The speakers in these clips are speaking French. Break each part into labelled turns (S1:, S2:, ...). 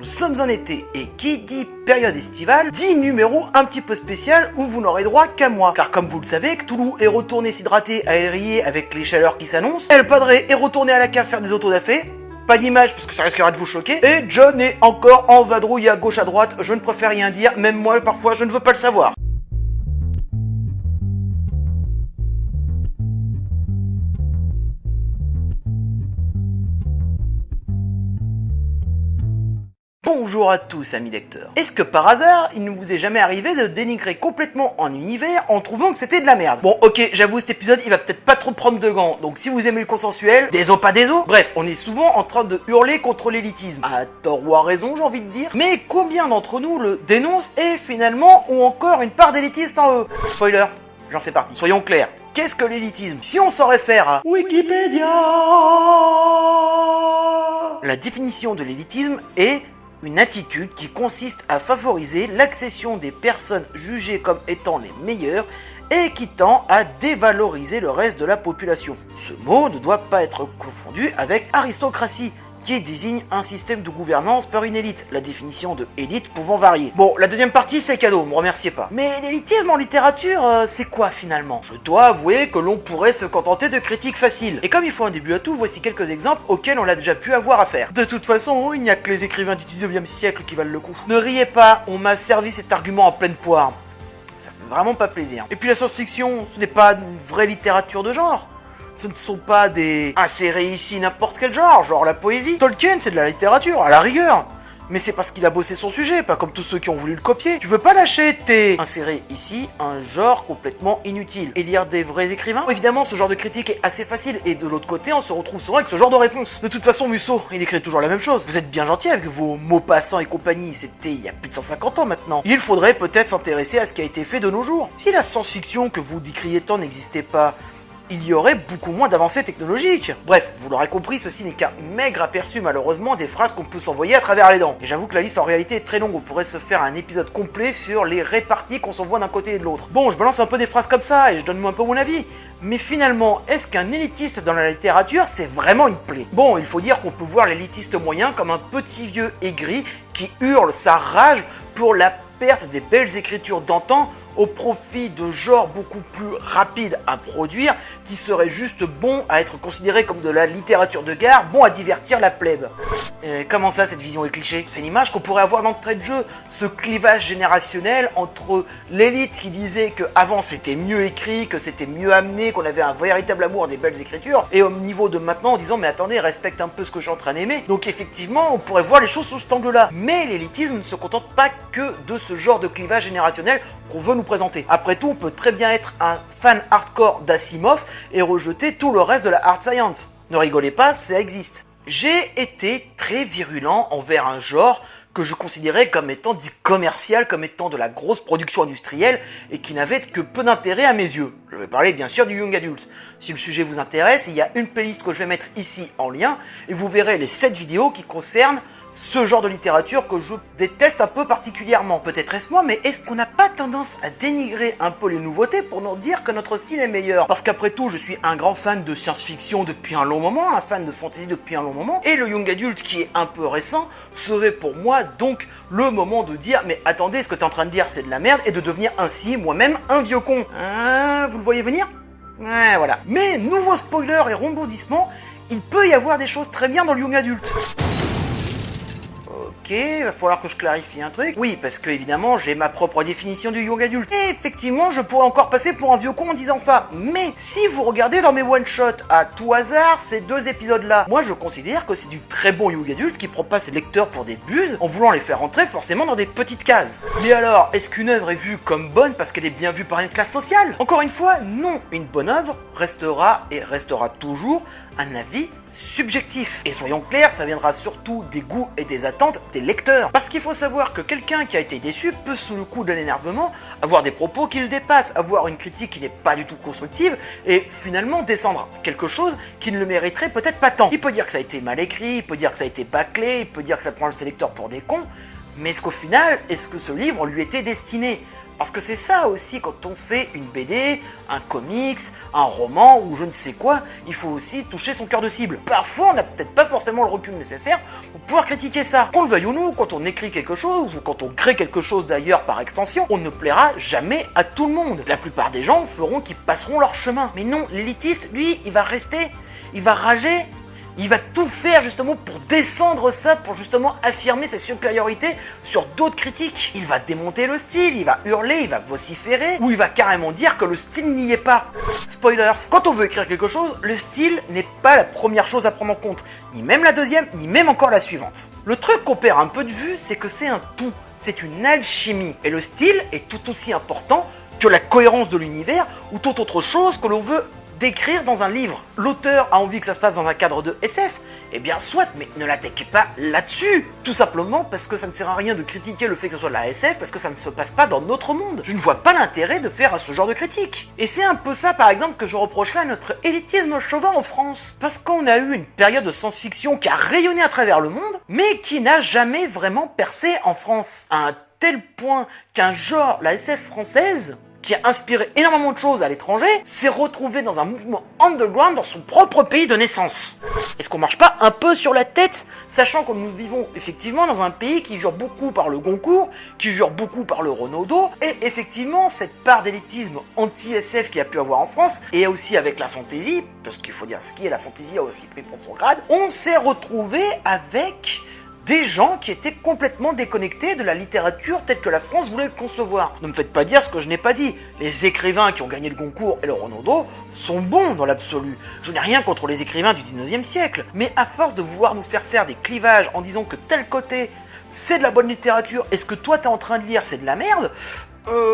S1: Nous sommes en été, et qui dit période estivale, dit numéro un petit peu spécial où vous n'aurez droit qu'à moi. Car comme vous le savez, Cthulhu est retourné s'hydrater à El Rier avec les chaleurs qui s'annoncent, El Padre est retourné à la cave faire des autodafés, pas d'image parce que ça risquerait de vous choquer, et John est encore en vadrouille à gauche à droite, je ne préfère rien dire, même moi parfois je ne veux pas le savoir. Bonjour à tous amis lecteurs. Est-ce que par hasard, il ne vous est jamais arrivé de dénigrer complètement un univers en trouvant que c'était de la merde? Bon ok, j'avoue cet épisode il va peut-être pas trop prendre de gants, donc si vous aimez le consensuel, déso pas déso. Bref, on est souvent en train de hurler contre l'élitisme, à tort ou à raison j'ai envie de dire, mais combien d'entre nous le dénoncent et finalement ont encore une part d'élitiste en eux? Spoiler, j'en fais partie. Soyons clairs, qu'est-ce que l'élitisme? Si on s'en réfère à Wikipédia, la définition de l'élitisme est une attitude qui consiste à favoriser l'accession des personnes jugées comme étant les meilleures et qui tend à dévaloriser le reste de la population. Ce mot ne doit pas être confondu avec aristocratie, qui désigne un système de gouvernance par une élite, la définition de élite pouvant varier. Bon, la deuxième partie c'est cadeau, me remerciez pas. Mais l'élitisme en littérature, c'est quoi finalement? Je dois avouer que l'on pourrait se contenter de critiques faciles. Et comme il faut un début à tout, voici quelques exemples auxquels on a déjà pu avoir affaire. De toute façon, il n'y a que les écrivains du 19e siècle qui valent le coup. Ne riez pas, on m'a servi cet argument en pleine poire. Ça fait vraiment pas plaisir. Et puis la science-fiction, ce n'est pas une vraie littérature de genre. Ce ne sont pas des insérés ici n'importe quel genre la poésie. Tolkien, c'est de la littérature, à la rigueur. Mais c'est parce qu'il a bossé son sujet, pas comme tous ceux qui ont voulu le copier. Tu veux pas lâcher tes insérer ici un genre complètement inutile et lire des vrais écrivains? Évidemment, ce genre de critique est assez facile, et de l'autre côté, on se retrouve souvent avec ce genre de réponse. De toute façon, Musso, il écrit toujours la même chose. Vous êtes bien gentil avec vos mots passants et compagnie, c'était il y a plus de 150 ans maintenant. Il faudrait peut-être s'intéresser à ce qui a été fait de nos jours. Si la science-fiction que vous décriez tant n'existait pas, il y aurait beaucoup moins d'avancées technologiques. Bref, vous l'aurez compris, ceci n'est qu'un maigre aperçu malheureusement des phrases qu'on peut s'envoyer à travers les dents. Et j'avoue que la liste en réalité est très longue, on pourrait se faire un épisode complet sur les réparties qu'on s'envoie d'un côté et de l'autre. Bon, je balance un peu des phrases comme ça et je donne un peu mon avis, mais finalement, est-ce qu'un élitiste dans la littérature, c'est vraiment une plaie? Bon, il faut dire qu'on peut voir l'élitiste moyen comme un petit vieux aigri qui hurle sa rage pour la perte des belles écritures d'antan au profit de genres beaucoup plus rapides à produire, qui seraient juste bons à être considérés comme de la littérature de gare, bon à divertir la plèbe. Comment ça, cette vision est cliché? C'est l'image qu'on pourrait avoir dans le trait de jeu, ce clivage générationnel entre l'élite qui disait que avant c'était mieux écrit, que c'était mieux amené, qu'on avait un véritable amour des belles écritures, et au niveau de maintenant en disant mais attendez, respecte un peu ce que je suis en train d'aimer. Donc effectivement, on pourrait voir les choses sous cet angle-là. Mais l'élitisme ne se contente pas que de ce genre de clivage générationnel qu'on veut nous présenter. Après tout, on peut très bien être un fan hardcore d'Asimov et rejeter tout le reste de la hard science. Ne rigolez pas, ça existe. J'ai été très virulent envers un genre que je considérais comme étant dit commercial, comme étant de la grosse production industrielle et qui n'avait que peu d'intérêt à mes yeux. Je vais parler bien sûr du young adult. Si le sujet vous intéresse, il y a une playlist que je vais mettre ici en lien et vous verrez les 7 vidéos qui concernent ce genre de littérature que je déteste un peu particulièrement. Peut-être est-ce moi, mais est-ce qu'on n'a pas tendance à dénigrer un peu les nouveautés pour nous dire que notre style est meilleur? Parce qu'après tout, je suis un grand fan de science-fiction depuis un long moment, un fan de fantasy depuis un long moment, et le young adult qui est un peu récent serait pour moi donc le moment de dire mais attendez, ce que t'es en train de dire c'est de la merde, et de devenir ainsi moi-même un vieux con. Vous le voyez venir? Ouais, voilà. Mais nouveau spoiler et rebondissement, il peut y avoir des choses très bien dans le young adult. Ok, va falloir que je clarifie un truc. Oui, parce que évidemment, j'ai ma propre définition du young adulte. Et effectivement, je pourrais encore passer pour un vieux con en disant ça. Mais si vous regardez dans mes one-shots à tout hasard ces 2 épisodes-là, moi je considère que c'est du très bon young adulte qui prend pas ses lecteurs pour des buses en voulant les faire rentrer forcément dans des petites cases. Mais alors, est-ce qu'une œuvre est vue comme bonne parce qu'elle est bien vue par une classe sociale? Encore une fois, non. Une bonne œuvre restera et restera toujours un avis subjectif. Et soyons clairs, ça viendra surtout des goûts et des attentes des lecteurs. Parce qu'il faut savoir que quelqu'un qui a été déçu peut, sous le coup de l'énervement, avoir des propos qui le dépassent, avoir une critique qui n'est pas du tout constructive, et finalement descendre quelque chose qui ne le mériterait peut-être pas tant. Il peut dire que ça a été mal écrit, il peut dire que ça a été bâclé, il peut dire que ça prend ses lecteurs pour des cons, mais est-ce qu'au final, est-ce que ce livre lui était destiné? Parce que c'est ça aussi quand on fait une BD, un comics, un roman ou je ne sais quoi, il faut aussi toucher son cœur de cible. Parfois on n'a peut-être pas forcément le recul nécessaire pour pouvoir critiquer ça. Qu'on le veuille ou non, quand on écrit quelque chose ou quand on crée quelque chose d'ailleurs par extension, on ne plaira jamais à tout le monde. La plupart des gens feront qu'ils passeront leur chemin. Mais non, l'élitiste, lui, il va rester, il va rager. Il va tout faire justement pour descendre ça, pour justement affirmer sa supériorité sur d'autres critiques. Il va démonter le style, il va hurler, il va vociférer, ou il va carrément dire que le style n'y est pas. Spoilers, quand on veut écrire quelque chose, le style n'est pas la première chose à prendre en compte, ni même la deuxième, ni même encore la suivante. Le truc qu'on perd un peu de vue, c'est que c'est un tout, c'est une alchimie, et le style est tout aussi important que la cohérence de l'univers, ou toute autre chose que l'on veut d'écrire dans un livre. L'auteur a envie que ça se passe dans un cadre de SF, eh bien soit, mais ne l'attaquez pas là-dessus. Tout simplement parce que ça ne sert à rien de critiquer le fait que ce soit de la SF, parce que ça ne se passe pas dans notre monde. Je ne vois pas l'intérêt de faire ce genre de critique. Et c'est un peu ça par exemple que je reprocherais à notre élitisme chauvin en France. Parce qu'on a eu une période de science-fiction qui a rayonné à travers le monde, mais qui n'a jamais vraiment percé en France. À un tel point qu'un genre, la SF française, qui a inspiré énormément de choses à l'étranger, s'est retrouvé dans un mouvement underground dans son propre pays de naissance. Est-ce qu'on marche pas un peu sur la tête, sachant que nous vivons effectivement dans un pays qui jure beaucoup par le Goncourt, qui jure beaucoup par le Renaudot, et effectivement cette part d'élitisme anti-SF qu'il y a pu avoir en France, et aussi avec la fantasy, parce qu'il faut dire ce qui est la fantasy a aussi pris pour son grade, on s'est retrouvé avec des gens qui étaient complètement déconnectés de la littérature telle que la France voulait le concevoir. Ne me faites pas dire ce que je n'ai pas dit. Les écrivains qui ont gagné le Goncourt et le Renaudot sont bons dans l'absolu. Je n'ai rien contre les écrivains du 19e siècle. Mais à force de vouloir nous faire des clivages en disant que tel côté c'est de la bonne littérature et ce que toi t'es en train de lire c'est de la merde,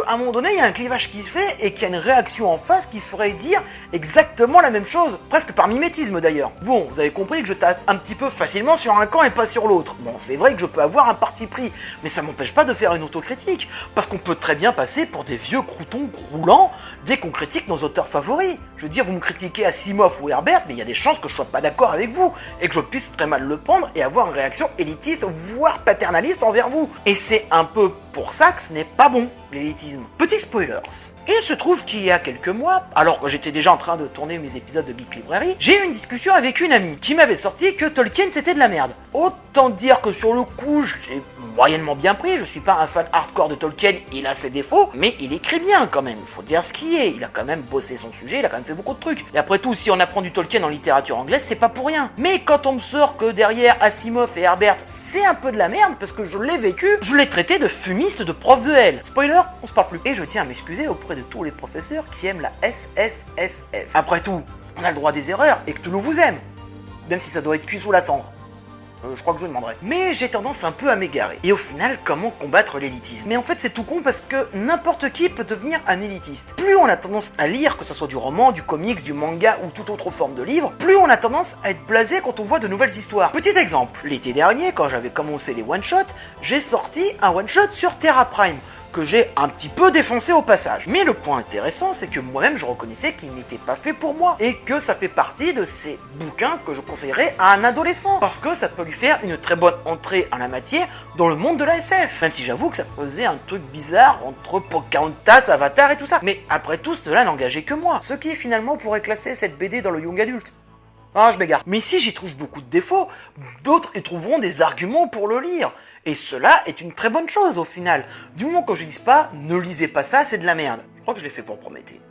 S1: à un moment donné, il y a un clivage qui se fait et qu'il y a une réaction en face qui ferait dire exactement la même chose, presque par mimétisme d'ailleurs. Bon, vous avez compris que je tape un petit peu facilement sur un camp et pas sur l'autre. Bon, c'est vrai que je peux avoir un parti pris, mais ça m'empêche pas de faire une autocritique, parce qu'on peut très bien passer pour des vieux croutons croulants dès qu'on critique nos auteurs favoris. Je veux dire, vous me critiquez Asimov ou Herbert, mais il y a des chances que je sois pas d'accord avec vous, et que je puisse très mal le prendre et avoir une réaction élitiste, voire paternaliste envers vous. Et c'est un peu pour ça que ce n'est pas bon, l'élitisme. Petit spoilers. Il se trouve qu'il y a quelques mois, alors que j'étais déjà en train de tourner mes épisodes de Geek Librairie, j'ai eu une discussion avec une amie qui m'avait sorti que Tolkien c'était de la merde. Autant dire que sur le coup, j'ai moyennement bien pris, je suis pas un fan hardcore de Tolkien, il a ses défauts, mais il écrit bien quand même, faut dire ce qui est, il a quand même bossé son sujet, il a quand même fait beaucoup de trucs. Et après tout, si on apprend du Tolkien en littérature anglaise, c'est pas pour rien. Mais quand on me sort que derrière Asimov et Herbert, c'est un peu de la merde, parce que je l'ai vécu, je l'ai traité de fumiste, de prof de L. Spoiler, on se parle plus. Et je tiens à m'excuser auprès de tous les professeurs qui aiment la SFFF. Après tout, on a le droit des erreurs, et Cthulhu vous aime. Même si ça doit être cuit sous la cendre. Je crois que je demanderai. Mais j'ai tendance un peu à m'égarer. Et au final, comment combattre l'élitisme? Mais en fait, c'est tout con parce que n'importe qui peut devenir un élitiste. Plus on a tendance à lire, que ce soit du roman, du comics, du manga ou toute autre forme de livre, plus on a tendance à être blasé quand on voit de nouvelles histoires. Petit exemple, l'été dernier, quand j'avais commencé les one-shots, j'ai sorti un one-shot sur Terra Prime, que j'ai un petit peu défoncé au passage. Mais le point intéressant, c'est que moi-même je reconnaissais qu'il n'était pas fait pour moi, et que ça fait partie de ces bouquins que je conseillerais à un adolescent, parce que ça peut lui faire une très bonne entrée en la matière dans le monde de la SF. Même si j'avoue que ça faisait un truc bizarre entre Pocahontas, Avatar et tout ça. Mais après tout, cela n'engageait que moi, ce qui finalement pourrait classer cette BD dans le young adulte. Ah, je m'égare. Mais si j'y trouve beaucoup de défauts, d'autres y trouveront des arguments pour le lire. Et cela est une très bonne chose au final. Du moment que je dise pas, ne lisez pas ça, c'est de la merde. Je crois que je l'ai fait pour Prométhée.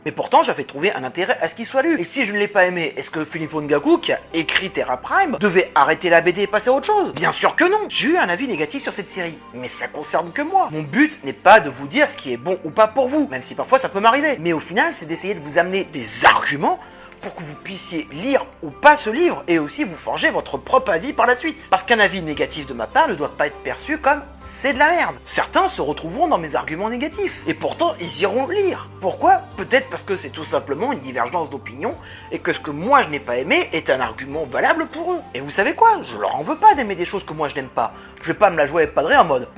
S1: Mais pourtant, j'avais trouvé un intérêt à ce qu'il soit lu. Et si je ne l'ai pas aimé, est-ce que Philippe Ngakou, qui a écrit Terra Prime, devait arrêter la BD et passer à autre chose? Bien sûr que non. J'ai eu un avis négatif sur cette série. Mais ça concerne que moi. Mon but n'est pas de vous dire ce qui est bon ou pas pour vous, même si parfois ça peut m'arriver. Mais au final, c'est d'essayer de vous amener des arguments pour que vous puissiez lire ou pas ce livre et aussi vous forger votre propre avis par la suite. Parce qu'un avis négatif de ma part ne doit pas être perçu comme c'est de la merde. Certains se retrouveront dans mes arguments négatifs et pourtant ils iront lire. Pourquoi? Peut-être parce que c'est tout simplement une divergence d'opinion et que ce que moi je n'ai pas aimé est un argument valable pour eux. Et vous savez quoi? Je leur en veux pas d'aimer des choses que moi je n'aime pas. Je vais pas me la jouer avec Padré en mode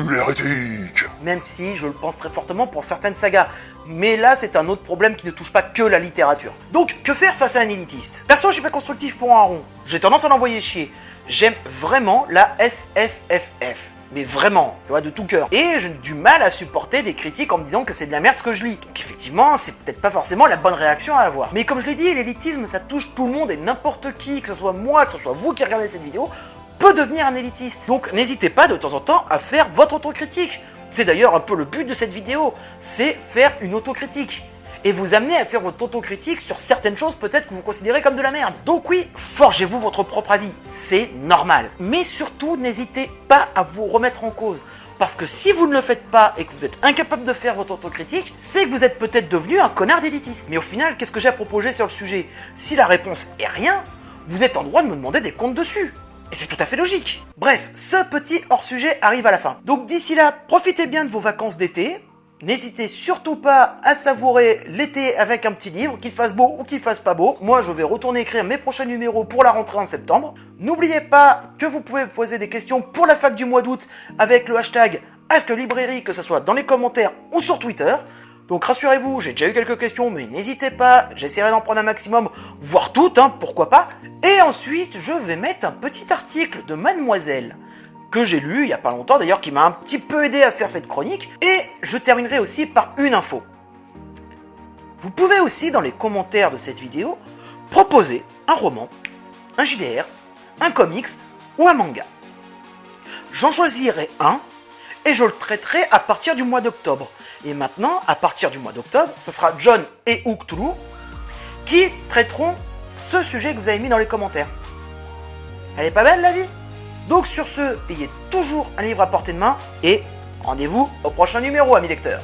S1: l'hérétique. Même si je le pense très fortement pour certaines sagas. Mais là, c'est un autre problème qui ne touche pas que la littérature. Donc, que faire face à un élitiste? Perso, je suis pas constructif pour un rond. J'ai tendance à l'envoyer chier. J'aime vraiment la SFFF. mais vraiment, tu vois, de tout cœur. Et j'ai du mal à supporter des critiques en me disant que c'est de la merde ce que je lis. Donc effectivement, c'est peut-être pas forcément la bonne réaction à avoir. Mais comme je l'ai dit, l'élitisme, ça touche tout le monde et n'importe qui, que ce soit moi, que ce soit vous qui regardez cette vidéo, peut devenir un élitiste. Donc n'hésitez pas de temps en temps à faire votre autocritique. C'est d'ailleurs un peu le but de cette vidéo, c'est faire une autocritique. Et vous amener à faire votre autocritique sur certaines choses peut-être que vous considérez comme de la merde. Donc oui, forgez-vous votre propre avis, c'est normal. Mais surtout, n'hésitez pas à vous remettre en cause. Parce que si vous ne le faites pas et que vous êtes incapable de faire votre autocritique, c'est que vous êtes peut-être devenu un connard d'élitiste. Mais au final, qu'est-ce que j'ai à proposer sur le sujet? Si la réponse est rien, vous êtes en droit de me demander des comptes dessus. Et c'est tout à fait logique. Bref, ce petit hors-sujet arrive à la fin. Donc d'ici là, profitez bien de vos vacances d'été. N'hésitez surtout pas à savourer l'été avec un petit livre, qu'il fasse beau ou qu'il fasse pas beau. Moi, je vais retourner écrire mes prochains numéros pour la rentrée en septembre. N'oubliez pas que vous pouvez poser des questions pour la fac du mois d'août avec le hashtag AskLibrairie, que ce soit dans les commentaires ou sur Twitter. Donc rassurez-vous, j'ai déjà eu quelques questions, mais n'hésitez pas, j'essaierai d'en prendre un maximum, voire toutes, pourquoi pas. Et ensuite, je vais mettre un petit article de Mademoiselle, que j'ai lu il y a pas longtemps d'ailleurs, qui m'a un petit peu aidé à faire cette chronique. Et je terminerai aussi par une info. Vous pouvez aussi, dans les commentaires de cette vidéo, proposer un roman, un JDR, un comics ou un manga. J'en choisirai un, et je le traiterai à partir du mois d'octobre. Et maintenant, à partir du mois d'octobre, ce sera John et ou Cthulhu qui traiteront ce sujet que vous avez mis dans les commentaires. Elle est pas belle la vie? Donc sur ce, ayez toujours un livre à portée de main et rendez-vous au prochain numéro, amis lecteurs.